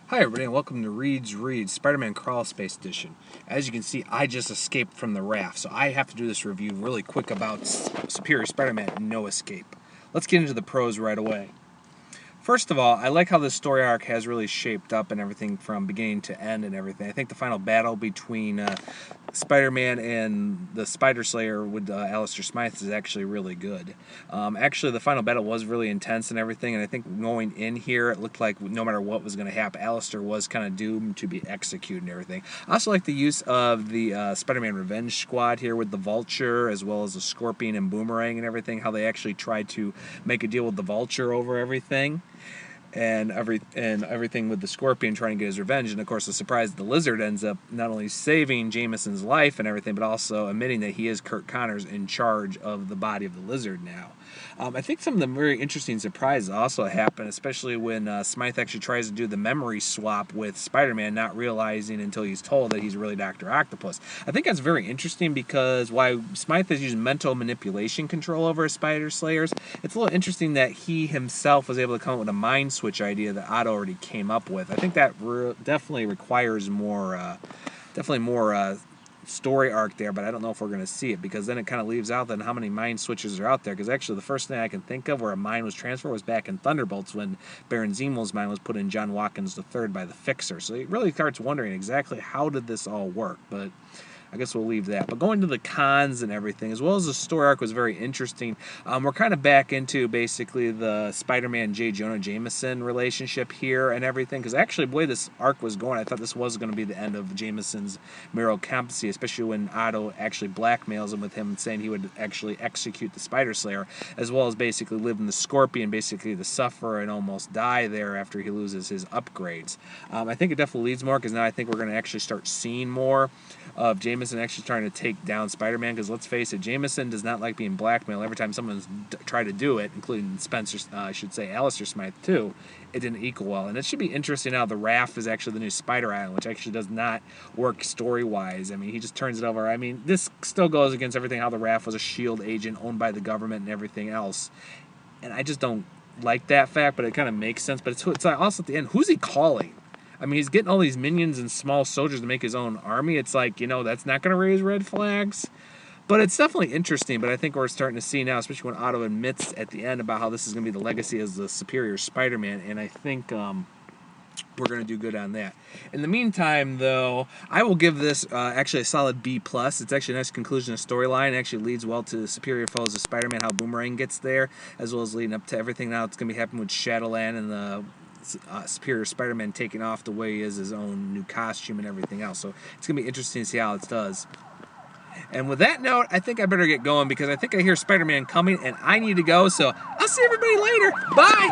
Hi everybody and welcome to Reed's Reads Spider-Man Crawl Space Edition. As you can see, I just escaped from the raft, so I have to do this review really quick about Superior Spider-Man No Escape. Let's get into the pros right away. First of all, I like how this story arc has really shaped up and everything from beginning to end and everything. I think the final battle between Spider-Man and the Spider Slayer with Alistair Smythe is actually really good. Actually, the final battle was really intense and everything, and I think going in here, it looked like no matter what was going to happen, Alistair was kind of doomed to be executed and everything. I also like the use of the Spider-Man Revenge Squad here with the Vulture, as well as the Scorpion and Boomerang and everything, how they actually tried to make a deal with the Vulture over everything. And everything with the Scorpion trying to get his revenge, and of course the surprise, the Lizard ends up not only saving Jameson's life and everything, but also admitting that he is Kurt Connors in charge of the body of the Lizard now. I think some of the very interesting surprises also happen, especially when Smythe actually tries to do the memory swap with Spider-Man, not realizing until he's told that he's really Dr. Octopus. I think that's very interesting because while Smythe has used mental manipulation control over his Spider Slayers, it's a little interesting that he himself was able to come up with a mind switch idea that Otto already came up with. I think that definitely requires more, story arc there, but I don't know if we're going to see it, because then it kind of leaves out then how many mind switches are out there, because actually the first thing I can think of where a mind was transferred was back in Thunderbolts when Baron Zemo's mind was put in John Watkins III by the Fixer. So it really starts wondering exactly how did this all work, but I guess we'll leave that. But going to the cons and everything, as well as the story arc was very interesting. We're kind of back into basically the Spider-Man J. Jonah Jameson relationship here and everything, because actually the way this arc was going, I thought this was going to be the end of Jameson's mayoral competency, especially when Otto actually blackmails him with him saying he would actually execute the Spider Slayer, as well as basically live in the Scorpion, basically to suffer and almost die there after he loses his upgrades. I think it definitely leads more, because now I think we're going to actually start seeing more of Jameson actually trying to take down Spider-Man, because let's face it, Jameson does not like being blackmailed. Every time someone's tried to do it, including Spencer, I should say Alistair Smythe too, it didn't equal well. And it should be interesting now the Raft is actually the new Spider Island, which actually does not work story-wise. I mean, he just turns it over. I mean, this still goes against everything, how the Raft was a S.H.I.E.L.D. agent owned by the government and everything else. And I just don't like that fact, but it kind of makes sense. But it's also at the end, who's he calling? I mean, he's getting all these minions and small soldiers to make his own army. It's like, that's not going to raise red flags. But it's definitely interesting. But I think we're starting to see now, especially when Otto admits at the end about how this is going to be the legacy as the superior Spider-Man. And I think we're going to do good on that. In the meantime, though, I will give this actually a solid B+. It's actually a nice conclusion of storyline. It actually leads well to the superior foes of Spider-Man, how Boomerang gets there, as well as leading up to everything now that's going to be happening with Shadowland and the Superior Spider-Man taking off the way he is, his own new costume and everything else. So it's going to be interesting to see how it does. And with that note, I think I better get going, because I think I hear Spider-Man coming and I need to go. So I'll see everybody later. Bye!